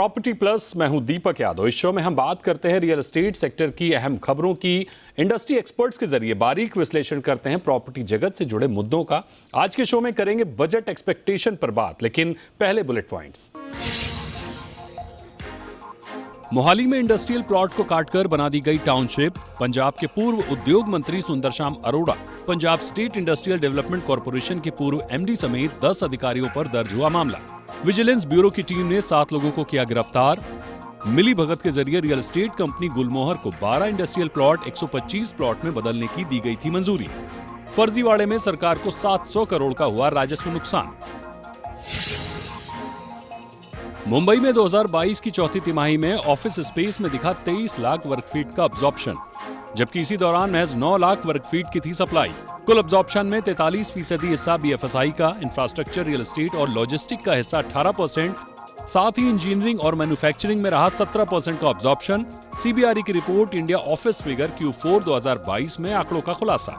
Property plus. मैं हूं दीपक यादव। इस शो में हम बात करते हैं रियल एस्टेट सेक्टर की अहम खबरों की, इंडस्ट्री एक्सपर्ट्स के जरिए बारीक विश्लेषण करते हैं प्रॉपर्टी जगत से जुड़े मुद्दों का। आज के शो में करेंगे बजट एक्सपेक्टेशन पर बात, लेकिन पहले बुलेट पॉइंट्स। मोहाली में इंडस्ट्रियल प्लॉट को काटकर बना दी गई टाउनशिप। पंजाब के पूर्व उद्योग मंत्री सुंदर Shyam Arora, Punjab state industrial development corporation के पूर्व एमडी समेत 10 अधिकारियों पर दर्ज हुआ मामला। विजिलेंस ब्यूरो की टीम ने 7 लोगों को किया गिरफ्तार। मिली भगत के जरिए रियल एस्टेट कंपनी गुलमोहर को 12 इंडस्ट्रियल प्लॉट 125 प्लॉट में बदलने की दी गई थी मंजूरी। फर्जीवाड़े में सरकार को 700 करोड़ का हुआ राजस्व नुकसान। मुंबई में 2022 की चौथी तिमाही में ऑफिस स्पेस में दिखा 23 लाख वर्ग फीट का अब्जॉर्प्शन, जबकि इसी दौरान महज 9 लाख वर्ग फीट की थी सप्लाई। कुल अब्जॉर्प्शन में 43% हिस्सा बीएफएसआई का, इंफ्रास्ट्रक्चर, रियल एस्टेट और लॉजिस्टिक का हिस्सा 18%, साथ ही इंजीनियरिंग और मैन्युफैक्चरिंग में रहा 17% का अब्जॉर्प्शन। सीबीआरई की report India office figure Q4 2022 में आंकड़ों का खुलासा।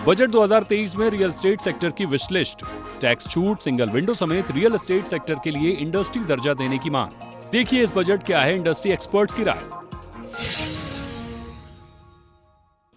बजट 2023 में रियल एस्टेट सेक्टर की विश लिस्ट, टैक्स छूट, सिंगल विंडो समेत रियल एस्टेट सेक्टर के लिए इंडस्ट्री दर्जा देने की मांग। देखिए इस बजट क्या है इंडस्ट्री एक्सपर्ट्स की राय।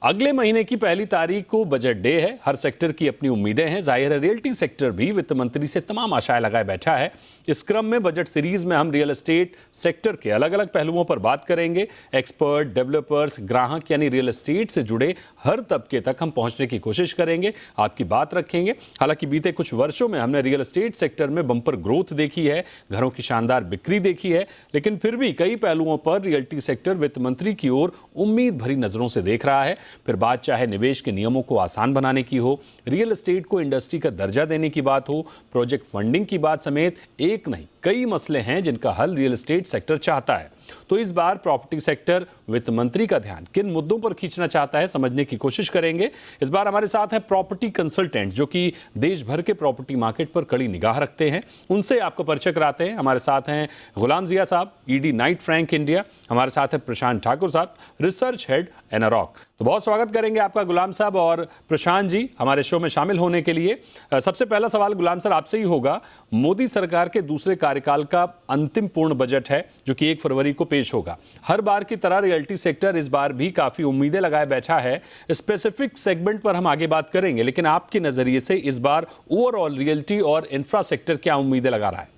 अगले महीने की 1 तारीख को बजट डे है। हर सेक्टर की अपनी उम्मीदें हैं। जाहिर है रियल्टी सेक्टर भी वित्त मंत्री से तमाम आशाएं लगाए बैठा है। इस क्रम में बजट सीरीज में हम रियल एस्टेट सेक्टर के अलग अलग पहलुओं पर बात करेंगे। एक्सपर्ट, डेवलपर्स, ग्राहक यानी रियल एस्टेट से जुड़े हर तबके तक हम पहुंचने की कोशिश करेंगे, आपकी बात रखेंगे। हालांकि बीते कुछ वर्षों में हमने रियल एस्टेट सेक्टर में बंपर ग्रोथ देखी है, घरों की शानदार बिक्री देखी है, लेकिन फिर भी कई पहलुओं पर रियल्टी सेक्टर वित्त मंत्री की ओर उम्मीद भरी नजरों से देख रहा है। फिर बात चाहे निवेश के नियमों को आसान बनाने की हो, रियल एस्टेट को इंडस्ट्री का दर्जा देने की बात हो, प्रोजेक्ट फंडिंग की बात समेत एक नहीं कई मसले हैं जिनका हल रियल एस्टेट सेक्टर चाहता है। तो इस बार प्रॉपर्टी सेक्टर वित्त मंत्री का ध्यान किन मुद्दों पर खींचना चाहता है, समझने की कोशिश करेंगे। इस बार हमारे साथ हैं प्रॉपर्टी कंसल्टेंट जो कि देश भर के प्रॉपर्टी मार्केट पर कड़ी निगाह रखते हैं। उनसे आपको परिचय कराते हैं। हमारे साथ हैं गुलाम जिया साहब, ईडी नाइट फ्रैंक इंडिया। हमारे साथ हैं प्रशांत ठाकुर साहब, रिसर्च हेड एनारॉक। तो बहुत स्वागत करेंगे आपका गुलाम साहब और प्रशांत जी हमारे शो में शामिल होने के लिए। सबसे पहला सवाल गुलाम सर आपसे ही होगा। मोदी सरकार के दूसरे कार्यकाल का अंतिम पूर्ण बजट है जो कि 1 फरवरी को पेश होगा। हर बार की तरह रियल्टी सेक्टर इस बार भी काफी उम्मीदें लगाए बैठा है। स्पेसिफिक सेगमेंट पर हम आगे बात करेंगे, लेकिन आपके नजरिए से इस बार ओवरऑल रियल्टी और इंफ्रा सेक्टर क्या उम्मीदें लगा रहा है?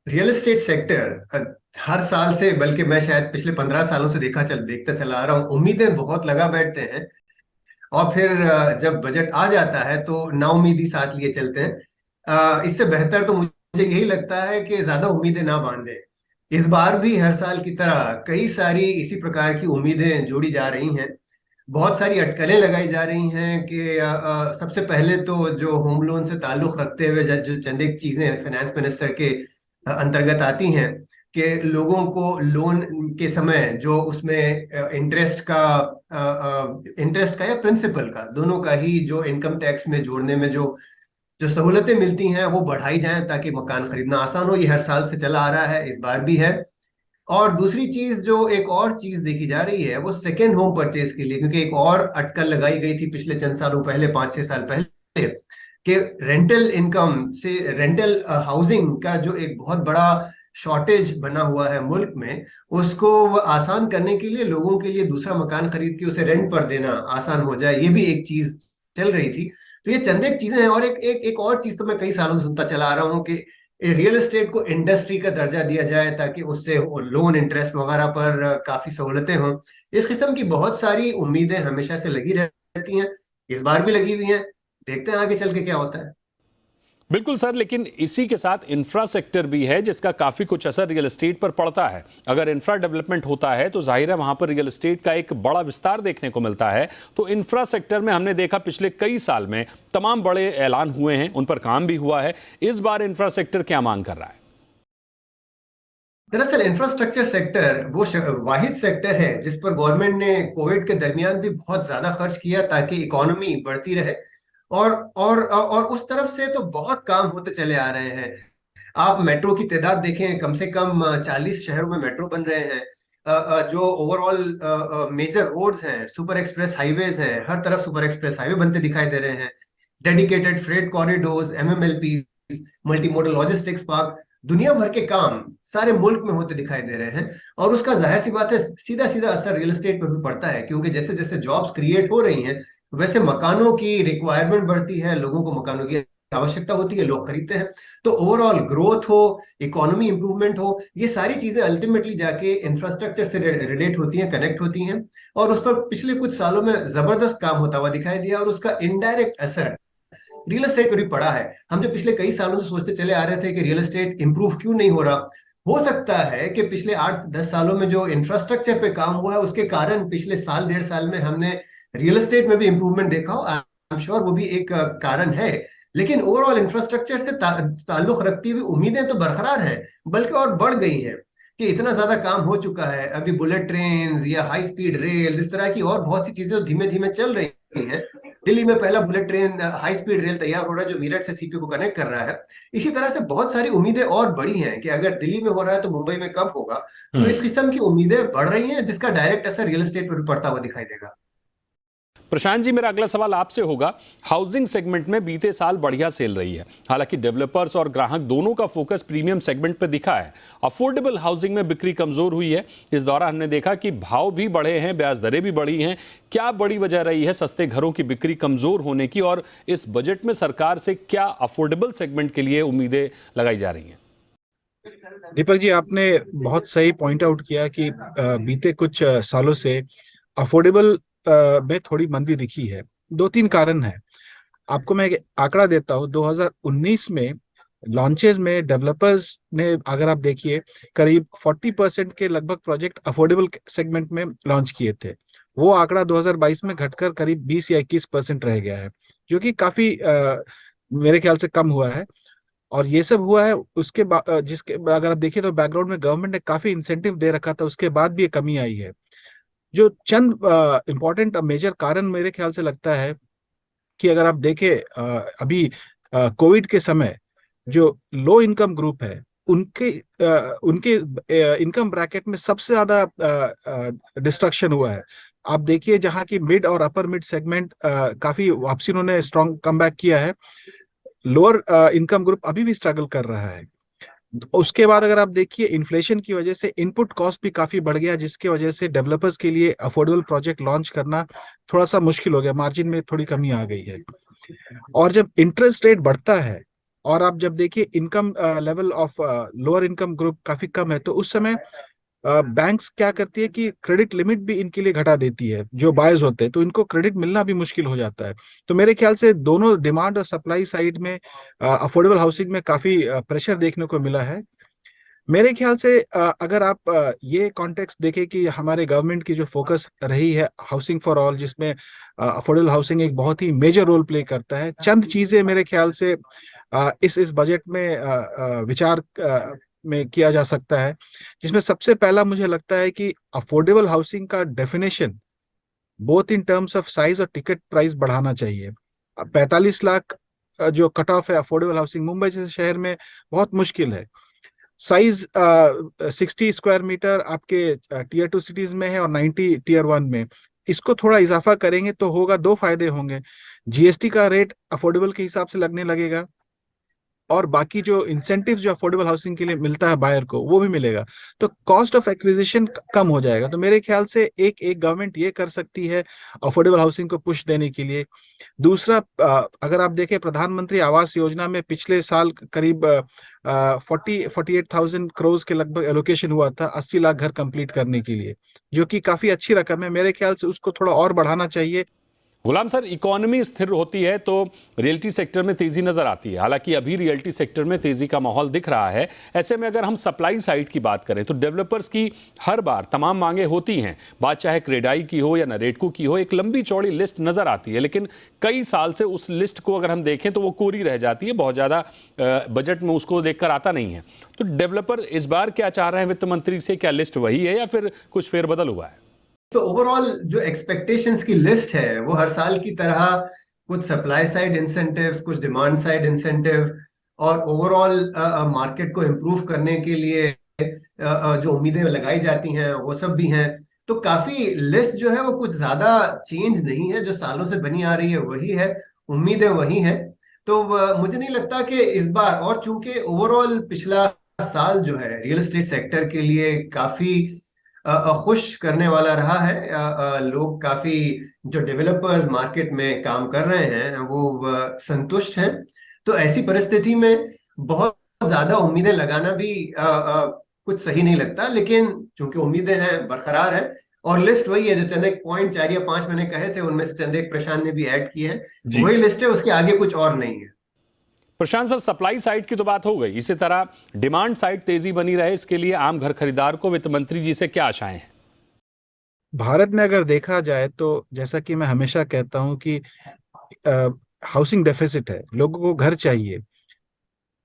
रियल एस्टेट सेक्टर हर साल से, बल्कि मैं शायद पिछले 15 सालों से देखता चला आ रहा हूँ, उम्मीदें बहुत लगा बैठते हैं और फिर जब बजट आ जाता है तो नाउम्मीदी साथ लिए चलते हैं। इससे बेहतर तो मुझे यही लगता है कि ज्यादा उम्मीदें ना बांधे। इस बार भी हर साल की तरह कई सारी इसी प्रकार की उम्मीदें जोड़ी जा रही हैं। बहुत सारी अटकलें लगाई जा रही हैं कि सबसे पहले तो जो होम लोन से ताल्लुक रखते हुए जो चंद एक चीजें फाइनेंस मिनिस्टर के अंतर्गत आती हैं कि लोगों को लोन के समय जो उसमें इंटरेस्ट का या प्रिंसिपल का, दोनों का ही जो इनकम टैक्स में जोड़ने में जो सहूलतें मिलती हैं वो बढ़ाई जाएं ताकि मकान खरीदना आसान हो। ये हर साल से चला आ रहा है, इस बार भी है। और दूसरी चीज, जो एक और चीज देखी जा रही है वो सेकेंड होम परचेज के लिए, क्योंकि एक और अटकल लगाई गई थी पिछले चंद सालों पहले, 5-6 साल पहले, कि रेंटल इनकम से, रेंटल हाउसिंग का जो एक बहुत बड़ा शॉर्टेज बना हुआ है मुल्क में, उसको आसान करने के लिए लोगों के लिए दूसरा मकान खरीद के उसे रेंट पर देना आसान हो जाए, ये भी एक चीज चल रही थी। तो ये चंद एक चीजें हैं। और एक और चीज तो मैं कई सालों से सुनता चला आ रहा हूँ कि रियल एस्टेट को इंडस्ट्री का दर्जा दिया जाए ताकि उससे लोन इंटरेस्ट वगैरह पर काफी सहूलतें हों। इस किस्म की बहुत सारी उम्मीदें हमेशा से लगी रहती हैं, इस बार भी लगी हुई हैं। देखते हैं आगे चल के क्या होता है। बिल्कुल सर, लेकिन इसी के साथ इंफ्रा सेक्टर भी है जिसका काफी कुछ असर रियल एस्टेट पर पड़ता है। अगर इंफ्रा डेवलपमेंट होता है तो जाहिर है वहां पर रियल एस्टेट का एक बड़ा विस्तार देखने को मिलता है। तो इंफ्रा सेक्टर में हमने देखा पिछले कई साल में तमाम बड़े ऐलान हुए हैं, उन पर काम भी हुआ है। इस बार इंफ्रा सेक्टर क्या मांग कर रहा है? दरअसल इंफ्रास्ट्रक्चर सेक्टर वो वाहिद सेक्टर है जिस पर गवर्नमेंट ने कोविड के दरमियान भी बहुत ज्यादा खर्च किया ताकि इकोनॉमी बढ़ती रहे। और उस तरफ से तो बहुत काम होते चले आ रहे हैं। आप मेट्रो की तादाद देखें, कम से कम 40 शहरों में मेट्रो बन रहे हैं। जो ओवरऑल मेजर रोड्स हैं, सुपर एक्सप्रेस हाईवेज हैं, हर तरफ सुपर एक्सप्रेस हाईवे बनते दिखाई दे रहे हैं। Dedicated freight corridors, MMLP, multi modal logistics park, दुनिया भर के काम सारे मुल्क में होते दिखाई दे रहे हैं। और उसका जाहिर सी बात है सीधा सीधा असर रियल एस्टेट पर भी पड़ता है, क्योंकि जैसे जैसे जॉब्स क्रिएट हो रही हैं वैसे मकानों की रिक्वायरमेंट बढ़ती है, लोगों को मकानों की आवश्यकता होती है, लोग खरीदते हैं। तो ओवरऑल ग्रोथ हो, इकोनॉमी इंप्रूवमेंट हो, ये सारी चीजें अल्टीमेटली जाके इंफ्रास्ट्रक्चर से रिलेट होती हैं, कनेक्ट होती हैं। और उस पर पिछले कुछ सालों में जबरदस्त काम होता हुआ दिखाई दिया, और उसका इनडायरेक्ट असर रियल एस्टेट पर भी पड़ा है। हम जो पिछले कई सालों से सोचते चले आ रहे थे कि रियल एस्टेट इंप्रूव क्यों नहीं हो रहा, हो सकता है कि पिछले 8-10 सालों में जो इंफ्रास्ट्रक्चर पे काम हुआ है उसके कारण पिछले साल 1.5 साल में हमने रियल एस्टेट में भी इंप्रूवमेंट देखा हो। आई एम श्योर वो भी एक कारण है। लेकिन ओवरऑल इंफ्रास्ट्रक्चर से ताल्लुक रखती हुई उम्मीदें तो बरकरार हैं, बल्कि और बढ़ गई हैं कि इतना ज्यादा काम हो चुका है। अभी बुलेट ट्रेन या हाई स्पीड रेल, इस तरह की और बहुत सी चीजें धीमे धीमे चल रही हैं। दिल्ली में पहला bullet train high speed rail तैयार हो रहा है जो मीरठ से सीपी को कनेक्ट कर रहा है। इसी तरह से बहुत सारी उम्मीदें और बढ़ी हैं कि अगर दिल्ली में हो रहा है तो मुंबई में कब होगा। तो इस किस्म की उम्मीदें बढ़ रही हैं, जिसका डायरेक्ट असर रियल एस्टेट पर भी पड़ता हुआ दिखाई देगा। प्रशांत जी, मेरा अगला सवाल आपसे होगा। हाउसिंग सेगमेंट में बीते साल बढ़िया सेल रही है, हालांकि डेवलपर्स और ग्राहक दोनों का फोकस प्रीमियम सेगमेंट पर दिखा है। अफोर्डेबल हाउसिंग में बिक्री कमजोर हुई है। इस दौरान हमने देखा कि भाव भी बढ़े हैं, ब्याज दरें भी बढ़ी हैं। क्या बड़ी वजह रही है सस्ते घरों की बिक्री कमजोर होने की, और इस बजट में सरकार से क्या अफोर्डेबल सेगमेंट के लिए उम्मीदें लगाई जा रही हैं? दीपक जी, आपने बहुत सही पॉइंट आउट किया कि बीते कुछ सालों से अफोर्डेबल में थोड़ी मंदी दिखी है। 2-3 कारण है। आपको मैं एक आंकड़ा देता हूँ। 2019 में लॉन्चेस में डेवलपर्स ने, अगर आप देखिए, करीब 40% के लगभग प्रोजेक्ट अफोर्डेबल सेगमेंट में लॉन्च किए थे। वो आंकड़ा 2022 में घटकर करीब 20 या 21% रह गया है, जो कि काफी मेरे ख्याल से कम हुआ है। और ये सब हुआ है उसके बाद, जिसके अगर आप देखिए तो बैकग्राउंड में गवर्नमेंट ने काफी इंसेंटिव दे रखा था, उसके बाद भी ये कमी आई है। जो चंद इंपॉर्टेंट मेजर कारण मेरे ख्याल से लगता है कि अगर आप देखें अभी कोविड के समय जो लो इनकम ग्रुप है उनके इनकम ब्रैकेट में सबसे ज्यादा डिस्ट्रक्शन हुआ है। आप देखिए जहां की मिड और अपर मिड सेगमेंट काफी वापसी उन्होंने स्ट्रॉन्ग कमबैक किया है। लोअर इनकम ग्रुप अभी भी स्ट्रगल कर रहा है। उसके बाद अगर आप देखिए, इन्फ्लेशन की वजह से इनपुट कॉस्ट भी काफी बढ़ गया, जिसकी वजह से डेवलपर्स के लिए अफोर्डेबल प्रोजेक्ट लॉन्च करना थोड़ा सा मुश्किल हो गया, मार्जिन में थोड़ी कमी आ गई है। और जब इंटरेस्ट रेट बढ़ता है और आप जब देखिए income level of lower income group काफी कम है, तो उस समय बैंक्स क्या करती है कि क्रेडिट लिमिट भी इनके लिए घटा देती है। जो बायर्स होते हैं तो इनको क्रेडिट मिलना भी मुश्किल हो जाता है। तो मेरे ख्याल से दोनों डिमांड और सप्लाई साइड में अफोर्डेबल हाउसिंग में काफी प्रेशर देखने को मिला है। मेरे ख्याल से अगर आप ये कॉन्टेक्स्ट देखें कि हमारे गवर्नमेंट की जो फोकस रही है हाउसिंग फॉर ऑल, जिसमें अफोर्डेबल हाउसिंग एक बहुत ही मेजर रोल प्ले करता है, चंद चीजें मेरे ख्याल से इस बजट में विचार में किया जा सकता है। जिसमें सबसे पहला मुझे लगता है कि अफोर्डेबल हाउसिंग का definition both in terms of size और टिकट प्राइस बढ़ाना चाहिए। 45 लाख जो कट ऑफ है अफोर्डेबल हाउसिंग, मुंबई जैसे शहर में बहुत मुश्किल है। साइज 60 स्क्वायर मीटर आपके टीयर 2 सिटीज में है और 90 टीयर 1 में। इसको थोड़ा इजाफा करेंगे तो होगा, 2 फायदे होंगे। जीएसटी का रेट अफोर्डेबल के हिसाब से लगने लगेगा, और बाकी जो इंसेंटिव जो अफोर्डेबल हाउसिंग के लिए मिलता है बायर को, वो भी मिलेगा। तो कॉस्ट ऑफ एक्विजिशन कम हो जाएगा। तो मेरे ख्याल से एक गवर्नमेंट ये कर सकती है अफोर्डेबल हाउसिंग को पुश देने के लिए। दूसरा, अगर आप देखें प्रधानमंत्री आवास योजना में पिछले साल करीब 48,000 करोड़ के लगभग एलोकेशन हुआ था 80 लाख घर कंप्लीट करने के लिए, जो कि काफी अच्छी रकम है। मेरे ख्याल से उसको थोड़ा और बढ़ाना चाहिए। गुलाम सर, इकोनॉमी स्थिर होती है तो रियल्टी सेक्टर में तेजी नजर आती है। हालांकि अभी रियल्टी सेक्टर में तेजी का माहौल दिख रहा है। ऐसे में अगर हम सप्लाई साइड की बात करें तो डेवलपर्स की हर बार तमाम मांगे होती हैं, बात चाहे क्रेडाई की हो या नरेटको की हो, एक लंबी चौड़ी लिस्ट नजर आती है। लेकिन कई साल से उस लिस्ट को अगर हम देखें तो वो कोरी रह जाती है, बहुत ज्यादा बजट में उसको देखकर आता नहीं है। तो डेवलपर इस बार क्या चाह रहे हैं वित्त मंत्री से? क्या लिस्ट वही है या फिर कुछ फेरबदल हुआ है? तो ओवरऑल जो एक्सपेक्टेशंस की लिस्ट है वो हर साल की तरह कुछ सप्लाई साइड इंसेंटिव्स, कुछ डिमांड साइड इंसेंटिव, और ओवरऑल मार्केट को इम्प्रूव करने के लिए जो उम्मीदें लगाई जाती हैं वो सब भी हैं। तो काफी लिस्ट जो है वो कुछ ज्यादा चेंज नहीं है, जो सालों से बनी आ रही है वही है, उम्मीदें वही हैं। तो मुझे नहीं लगता कि इस बार, और चूंकि ओवरऑल पिछला साल जो है रियल एस्टेट सेक्टर के लिए काफी खुश करने वाला रहा है। लोग काफी, जो डेवलपर्स मार्केट में काम कर रहे हैं वो संतुष्ट हैं। तो ऐसी परिस्थिति में बहुत ज्यादा उम्मीदें लगाना भी कुछ सही नहीं लगता, लेकिन चूंकि उम्मीदें हैं, बरकरार है, और लिस्ट वही है जो चंद एक पॉइंट 4 या 5 मैंने कहे थे, उनमें से चंद एक प्रशांत ने भी ऐड किए हैं, जी वही लिस्ट है, उसके आगे कुछ और नहीं है। प्रशांत सर, सप्लाई साइड की तो बात हो गई, इसी तरह डिमांड साइड तेजी बनी रहे, इसके लिए आम घर खरीदार को वित्त मंत्री जी से क्या आशाएं हैं? भारत में अगर देखा जाए तो जैसा कि मैं हमेशा कहता हूं कि हाउसिंग डेफिसिट है, लोगों को घर चाहिए।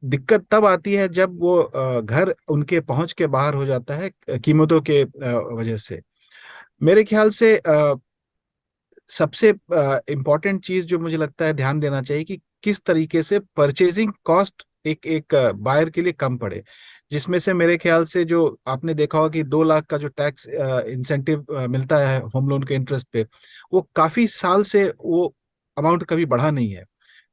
दिक्कत तब आती है जब वो घर उनके पहुंच के बाहर हो जाता है कीमतों के वजह से। मेरे ख्याल से सबसे इम्पोर्टेंट चीज जो मुझे लगता है ध्यान देना चाहिए कि किस तरीके से परचेजिंग कॉस्ट एक एक बायर के लिए कम पड़े, जिसमें से मेरे ख्याल से जो आपने देखा होगा कि 2 लाख का जो टैक्स इंसेंटिव मिलता है होम लोन के इंटरेस्ट पे, वो काफी साल से वो अमाउंट कभी बढ़ा नहीं है।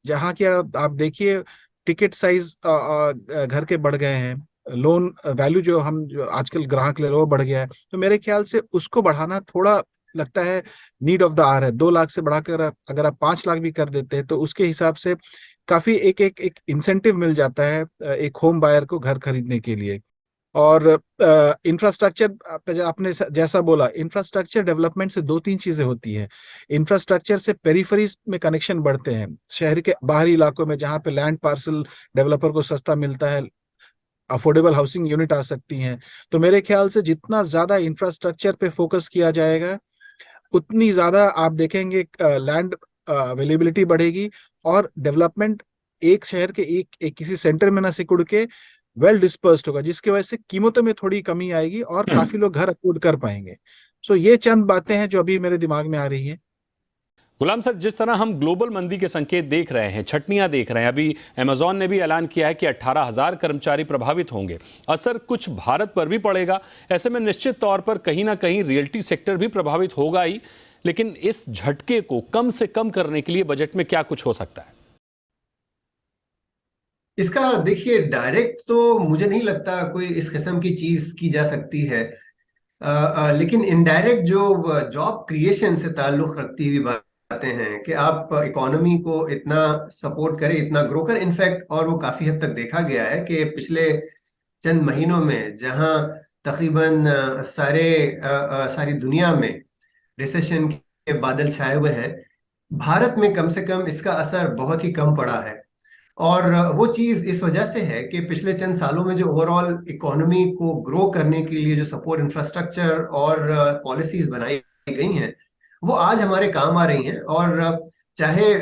जहाँ की आप देखिए टिकट साइज घर के बढ़ गए हैं, लोन वैल्यू जो आजकल ग्राहक ले रहे हो वो बढ़ गया है। तो मेरे ख्याल से उसको बढ़ाना थोड़ा लगता है नीड ऑफ द आवर है। 2 लाख से बढ़ाकर अगर आप 5 लाख भी कर देते हैं तो उसके हिसाब से काफी एक इंसेंटिव मिल जाता है एक होम बायर को घर खरीदने के लिए। और इंफ्रास्ट्रक्चर आपने जैसा बोला, इंफ्रास्ट्रक्चर डेवलपमेंट से 2-3 चीजें होती हैं। इंफ्रास्ट्रक्चर से पेरिफेरीज में कनेक्शन बढ़ते हैं, शहर के बाहरी इलाकों में जहाँ पे लैंड पार्सल डेवलपर को सस्ता मिलता है, अफोर्डेबल हाउसिंग यूनिट आ सकती हैं। तो मेरे ख्याल से जितना ज्यादा इंफ्रास्ट्रक्चर पे फोकस किया जाएगा उतनी ज्यादा आप देखेंगे लैंड अवेलेबिलिटी बढ़ेगी और डेवलपमेंट एक शहर के एक किसी सेंटर में ना सिकुड़ के वेल डिस्पर्स्ड होगा, जिसकी वजह से कीमतों में थोड़ी कमी आएगी और काफी लोग घर अफोर्ड कर पाएंगे। सो ये चंद बातें हैं जो अभी मेरे दिमाग में आ रही हैं। गुलाम सर, जिस तरह हम ग्लोबल मंदी के संकेत देख रहे हैं, छटनियां देख रहे हैं, अभी अमेजॉन ने भी ऐलान किया है कि 18,000 कर्मचारी प्रभावित होंगे, असर कुछ भारत पर भी पड़ेगा। ऐसे में निश्चित तौर पर कहीं ना कहीं रियल्टी सेक्टर भी प्रभावित होगा ही, लेकिन इस झटके को कम से कम करने के लिए बजट में क्या कुछ हो सकता है? इसका देखिए, डायरेक्ट तो मुझे नहीं लगता कोई इस किस्म की चीज की जा सकती है, लेकिन इनडायरेक्ट जो जॉब क्रिएशन से ताल्लुक रखती हुई बातें हैं कि आप इकोनॉमी को इतना सपोर्ट करें, इतना ग्रो करें। इनफैक्ट और वो काफी हद तक देखा गया है कि पिछले चंद महीनों में जहां तकरीबन सारी दुनिया में रिसेशन के बादल छाए हुए हैं, भारत में कम से कम इसका असर बहुत ही कम पड़ा है। और वो चीज इस वजह से है कि पिछले चंद सालों में जो ओवरऑल इकोनॉमी को ग्रो करने के लिए जो सपोर्ट इंफ्रास्ट्रक्चर और पॉलिसीज बनाई गई हैं, वो आज हमारे काम आ रही हैं। और चाहे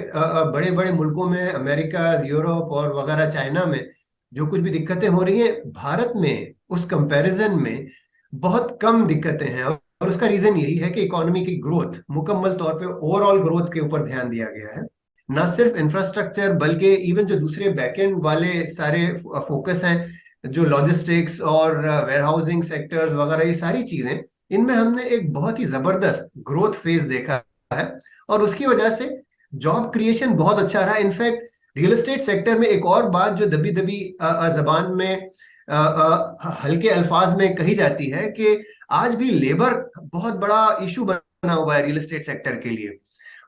बड़े बड़े मुल्कों में, अमेरिका, यूरोप और वगैरह, चाइना में जो कुछ भी दिक्कतें हो रही हैं, भारत में उस कंपैरिजन में बहुत कम दिक्कतें हैं। और उसका रीजन यही है कि इकोनॉमी की ग्रोथ, मुकम्मल तौर पे ओवरऑल ग्रोथ के ऊपर ध्यान दिया गया है, ना सिर्फ इंफ्रास्ट्रक्चर बल्कि इवन जो दूसरे बैकएंड वाले सारे फोकस हैं, जो लॉजिस्टिक्स और वेयरहाउसिंग सेक्टर्स वगैरह, ये सारी चीजें, इनमें हमने एक बहुत ही जबरदस्त ग्रोथ फेज देखा है। और उसकी वजह से जॉब क्रिएशन बहुत अच्छा रहा। इनफैक्ट रियल एस्टेट सेक्टर में एक और बात जो दबी दबी जबान में हल्के अल्फाज में कही जाती है कि आज भी लेबर बहुत बड़ा इशू बना हुआ है रियल एस्टेट सेक्टर के लिए।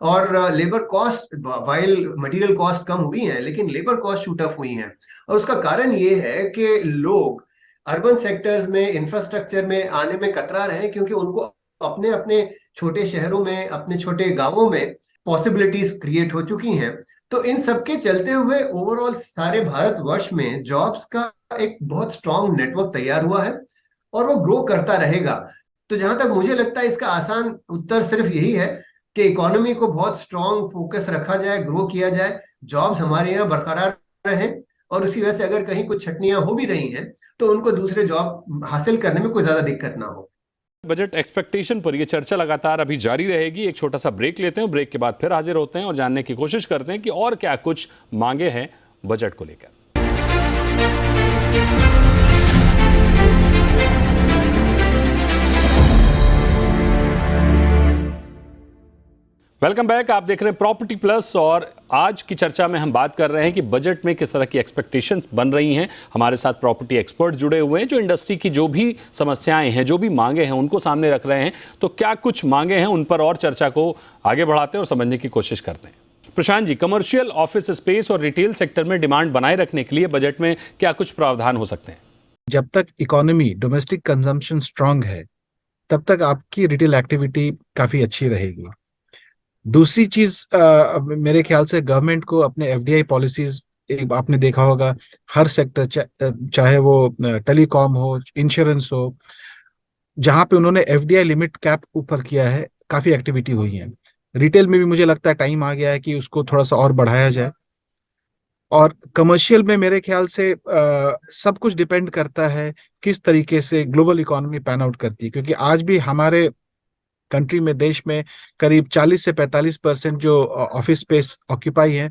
और labour cost, while material cost कम हुई है, लेकिन लेबर कॉस्ट शूट अप हुई हैं। और उसका कारण ये है कि लोग अर्बन सेक्टर्स में, इंफ्रास्ट्रक्चर में आने में कतरा रहे हैं, क्योंकि उनको अपने अपने छोटे शहरों में, अपने छोटे गांवों में पॉसिबिलिटीज क्रिएट हो चुकी हैं। तो इन सबके चलते हुए ओवरऑल सारे भारतवर्ष में जॉब्स का एक बहुत स्ट्रांग नेटवर्क तैयार हुआ है और वो ग्रो करता रहेगा। तो जहां तक मुझे लगता है, इसका आसान उत्तर सिर्फ यही है कि इकोनॉमी को बहुत स्ट्रांग फोकस रखा जाए, ग्रो किया जाए, जॉब्स हमारे यहाँ बरकरार रहे, और उसी वजह से अगर कहीं कुछ छटनियां हो भी रही हैं तो उनको दूसरे जॉब हासिल करने में कोई ज्यादा दिक्कत ना हो। बजट एक्सपेक्टेशन पर यह चर्चा लगातार अभी जारी रहेगी। एक छोटा सा ब्रेक लेते हैं, ब्रेक के बाद फिर हाजिर होते हैं और जानने की कोशिश करते हैं कि और क्या कुछ मांगे हैं बजट को लेकर। Welcome back. आप देख रहे हैं प्रॉपर्टी प्लस और आज की चर्चा में हम बात कर रहे हैं कि बजट में किस तरह की एक्सपेक्टेशंस बन रही हैं। हमारे साथ प्रॉपर्टी एक्सपर्ट जुड़े हुए हैं जो इंडस्ट्री की जो भी समस्याएं हैं, जो भी मांगे हैं, उनको सामने रख रहे हैं। तो क्या कुछ मांगे हैं, उन पर और चर्चा को आगे बढ़ाते हैं और समझने की कोशिश करते हैं। Prashant ji, commercial office space और रिटेल सेक्टर में डिमांड बनाए रखने के लिए बजट में क्या कुछ प्रावधान हो सकते हैं? जब तक इकोनॉमी डोमेस्टिक कंजम्पशन स्ट्रांग है तब तक आपकी रिटेल एक्टिविटी काफी अच्छी रहेगी। दूसरी चीज मेरे ख्याल से गवर्नमेंट को अपने एफडीआई पॉलिसीज, एक आपने देखा होगा हर सेक्टर चाहे वो टेलीकॉम हो, इंश्योरेंस हो, जहां पे उन्होंने एफडीआई लिमिट कैप ऊपर किया है, काफी एक्टिविटी हुई है। रिटेल में भी मुझे लगता है टाइम आ गया है कि उसको थोड़ा सा और बढ़ाया जाए। और कमर्शियल में मेरे ख्याल से सब कुछ डिपेंड करता है किस तरीके से ग्लोबल इकोनॉमी पैन आउट करती है, क्योंकि आज भी हमारे कंट्री में, देश में करीब 40 से 45% जो ऑफिस स्पेस ऑक्यूपाई है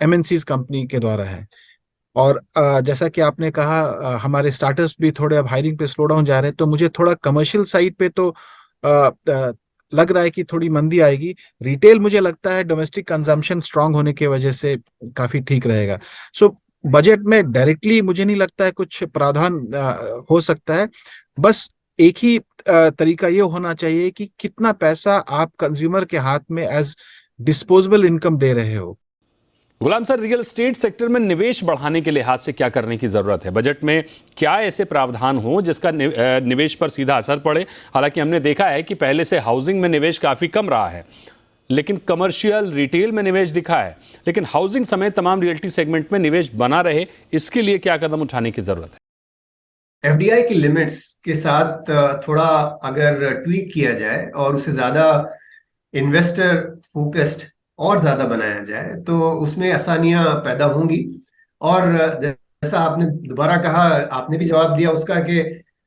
एमएनसीज कंपनी के द्वारा है। और जैसा कि आपने कहा हमारे स्टार्टअप्स भी थोड़े अब हायरिंग पे स्लो डाउन जा रहे हैं, तो मुझे थोड़ा कमर्शियल साइड पे तो लग रहा है कि थोड़ी मंदी आएगी। रिटेल मुझे लगता है डोमेस्टिक कंजम्पशन स्ट्रांग होने की वजह से काफी ठीक रहेगा। सो बजट में डायरेक्टली मुझे नहीं लगता है कुछ प्रावधान हो सकता है। बस एक ही तरीका ये होना चाहिए कि कितना पैसा आप कंज्यूमर के हाथ में एज डिस्पोजेबल इनकम दे रहे हो। गुलाम सर, रियल एस्टेट सेक्टर में निवेश बढ़ाने के लिहाज से क्या करने की जरूरत है? बजट में क्या ऐसे प्रावधान हो जिसका निवेश पर सीधा असर पड़े? हालांकि हमने देखा है कि पहले से हाउसिंग में निवेश काफी कम रहा है, लेकिन कमर्शियल रिटेल में निवेश दिखा है। लेकिन हाउसिंग समेत तमाम रियल्टी सेगमेंट में निवेश बना रहे, इसके लिए क्या कदम उठाने की जरूरत है? एफडीआई की लिमिट्स के साथ थोड़ा अगर ट्वीक किया जाए और उसे ज्यादा इन्वेस्टर फोकस्ड और ज्यादा बनाया जाए तो उसमें आसानियां पैदा होंगी। और जैसा आपने दोबारा कहा, आपने भी जवाब दिया उसका कि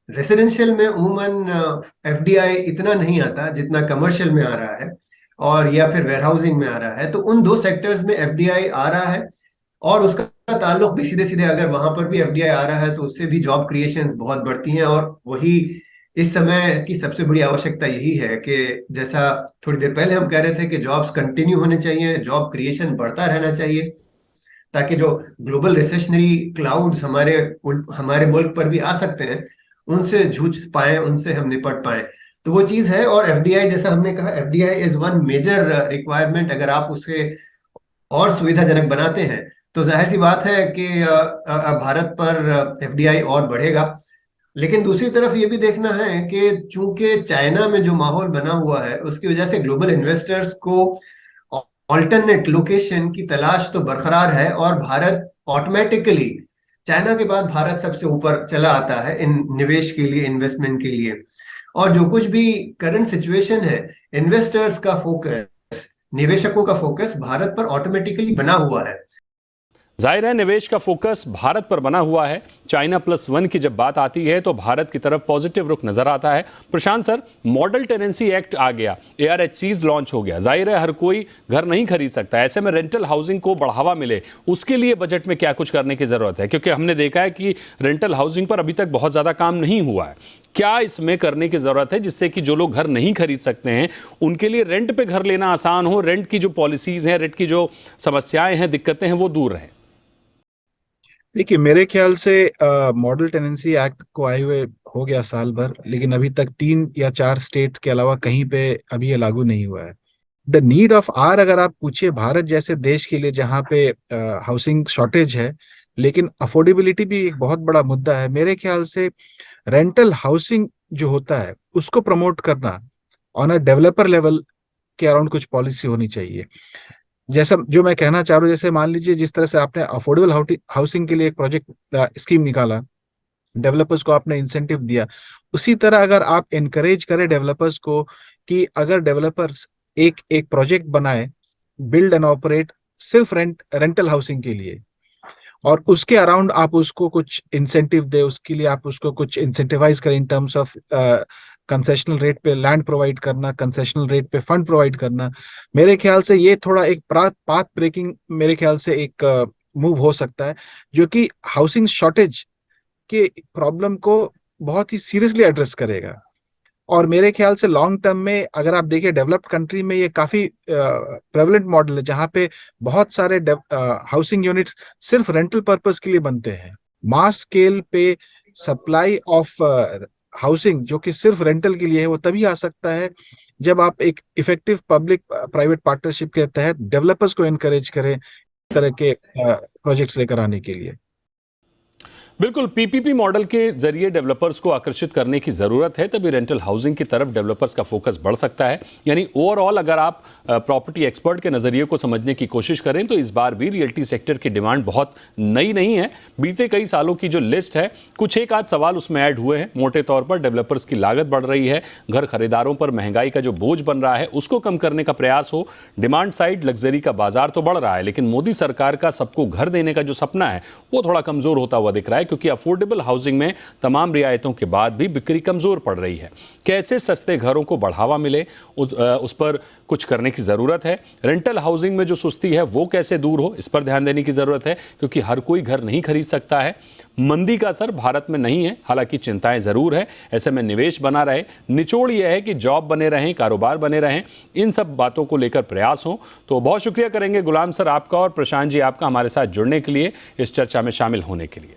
रेसिडेंशियल में उमूमन एफडीआई इतना नहीं आता जितना कमर्शियल में आ रहा है और या फिर वेयरहाउसिंग में आ रहा है। तो उन दो सेक्टर्स में एफडीआई आ रहा है और उसका ताल्लुक भी सीधे सीधे, अगर वहां पर भी एफडीआई आ रहा है तो उससे भी जॉब क्रिएशंस बहुत बढ़ती हैं। और वही इस समय की सबसे बड़ी आवश्यकता यही है कि जैसा थोड़ी देर पहले हम कह रहे थे कि जॉब्स कंटिन्यू होने चाहिए, जॉब क्रिएशन बढ़ता रहना चाहिए, ताकि जो ग्लोबल रिसेशनरी क्लाउड्स हमारे मुल्क पर भी आ सकते हैं उनसे जूझ पाए, उनसे हम निपट पाए। तो वो चीज है। और एफडीआई, जैसा हमने कहा, FDI is one major requirement. अगर आप उसे और सुविधाजनक बनाते हैं तो जाहिर सी बात है कि भारत पर एफडीआई और बढ़ेगा। लेकिन दूसरी तरफ ये भी देखना है कि चूंकि चाइना में जो माहौल बना हुआ है उसकी वजह से ग्लोबल इन्वेस्टर्स को ऑल्टरनेट लोकेशन की तलाश तो बरकरार है और भारत ऑटोमेटिकली, चाइना के बाद भारत सबसे ऊपर चला आता है इन निवेश के लिए, इन्वेस्टमेंट के लिए। और जो कुछ भी करंट सिचुएशन है, इन्वेस्टर्स का फोकस, निवेशकों का फोकस भारत पर ऑटोमेटिकली बना हुआ है। जाहिर है निवेश का फोकस भारत पर बना हुआ है। चाइना +1 की जब बात आती है तो भारत की तरफ पॉजिटिव रुख नजर आता है। प्रशांत सर, मॉडल टेनेंसी एक्ट आ गया, ARHCs लॉन्च हो गया। जाहिर है हर कोई घर नहीं खरीद सकता, ऐसे में रेंटल हाउसिंग को बढ़ावा मिले, उसके लिए बजट में क्या कुछ करने की जरूरत है? क्योंकि हमने देखा है कि रेंटल हाउसिंग पर अभी तक बहुत ज्यादा काम नहीं हुआ है। क्या इसमें करने की जरूरत है जिससे कि जो लोग घर नहीं खरीद सकते हैं उनके लिए रेंट पे घर लेना आसान हो, रेंट की जो पॉलिसीज हैं, रेंट की जो समस्याएं हैं, दिक्कतें हैं, वो दूर रहें? देखिए, मेरे ख्याल से मॉडल टेनेंसी एक्ट को आए हुए हो गया साल भर, लेकिन अभी तक 3 या 4 स्टेट के अलावा कहीं पे अभी ये लागू नहीं हुआ है। द नीड ऑफ आर, अगर आप पूछिए भारत जैसे देश के लिए जहाँ पे हाउसिंग शॉर्टेज है लेकिन अफोर्डेबिलिटी भी एक बहुत बड़ा मुद्दा है, मेरे ख्याल से रेंटल हाउसिंग जो होता है उसको प्रमोट करना ऑन अ डेवलपर लेवल के अराउंड कुछ पॉलिसी होनी चाहिए। जैसा जो मैं कहना चाह रहा हूँ, जैसे मान लीजिए जिस तरह से आपने अफोर्डेबल हाउसिंग के लिए एक प्रोजेक्ट स्कीम निकाला, डेवलपर्स को आपने इंसेंटिव दिया, उसी तरह अगर आप एनकरेज करें डेवलपर्स को कि अगर डेवलपर्स एक एक प्रोजेक्ट बनाए, बिल्ड एंड ऑपरेट सिर्फ रेंटल हाउसिंग के लिए, और उसके अराउंड आप उसको कुछ इंसेंटिव दे, उसके लिए आप उसको कुछ इंसेंटिवाइज करें in terms of concessional rate पे लैंड प्रोवाइड करना, कंसेशनल रेट पे फंड प्रोवाइड करना। मेरे ख्याल से ये थोड़ा एक पाथ ब्रेकिंग, मेरे ख्याल से एक मूव हो सकता है जो कि हाउसिंग शॉर्टेज के प्रॉब्लम को बहुत ही सीरियसली एड्रेस करेगा। और मेरे ख्याल से लॉन्ग टर्म में अगर आप देखिए डेवलप्ड कंट्री में ये काफी प्रेवलेंट मॉडल है, जहाँ पे बहुत सारे हाउसिंग यूनिट्स सिर्फ रेंटल पर्पस के लिए बनते हैं। मास स्केल पे सप्लाई ऑफ हाउसिंग जो कि सिर्फ रेंटल के लिए है, वो तभी आ सकता है जब आप एक इफेक्टिव पब्लिक प्राइवेट पार्टनरशिप के तहत डेवलपर्स को एनकरेज करें तरह के प्रोजेक्ट्स लेकर आने के लिए। बिल्कुल, पीपीपी मॉडल के जरिए डेवलपर्स को आकर्षित करने की जरूरत है, तभी रेंटल हाउसिंग की तरफ डेवलपर्स का फोकस बढ़ सकता है। यानी ओवरऑल अगर आप प्रॉपर्टी एक्सपर्ट के नजरिए को समझने की कोशिश करें तो इस बार भी रियल्टी सेक्टर की डिमांड बहुत नई नहीं है। बीते कई सालों की जो लिस्ट है, कुछ एक आध सवाल उसमें ऐड हुए हैं। मोटे तौर पर डेवलपर्स की लागत बढ़ रही है, घर खरीदारों पर महंगाई का जो बोझ बन रहा है उसको कम करने का प्रयास हो, डिमांड साइड लग्जरी का बाजार तो बढ़ रहा है, लेकिन मोदी सरकार का सबको घर देने का जो सपना है वो थोड़ा कमजोर होता हुआ दिख रहा है, क्योंकि अफोर्डेबल हाउसिंग में तमाम रियायतों के बाद भी बिक्री कमजोर पड़ रही है। कैसे सस्ते घरों को बढ़ावा मिले उस पर कुछ करने की जरूरत है। रेंटल हाउसिंग में जो सुस्ती है वो कैसे दूर हो, इस पर ध्यान देने की जरूरत है, क्योंकि हर कोई घर नहीं खरीद सकता है। मंदी का असर भारत में नहीं है, हालांकि चिंताएं जरूर है। ऐसे में निवेश बना रहे, निचोड़ यह है कि जॉब बने रहें, कारोबार बने रहें, इन सब बातों को लेकर प्रयास हो। तो बहुत शुक्रिया करेंगे गुलाम सर आपका और प्रशांत जी आपका हमारे साथ जुड़ने के लिए, इस चर्चा में शामिल होने के लिए।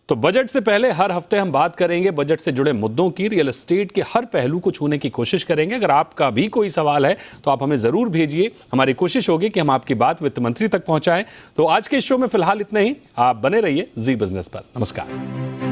तो बजट से पहले हर हफ्ते हम बात करेंगे बजट से जुड़े मुद्दों की, रियल एस्टेट के हर पहलू को छूने की कोशिश करेंगे। अगर आपका भी कोई सवाल है तो आप हमें जरूर भेजिए, हमारी कोशिश होगी कि हम आपकी बात वित्त मंत्री तक पहुंचाएं। तो आज के इस शो में फिलहाल इतना ही। आप बने रहिए जी बिजनेस पर। नमस्कार।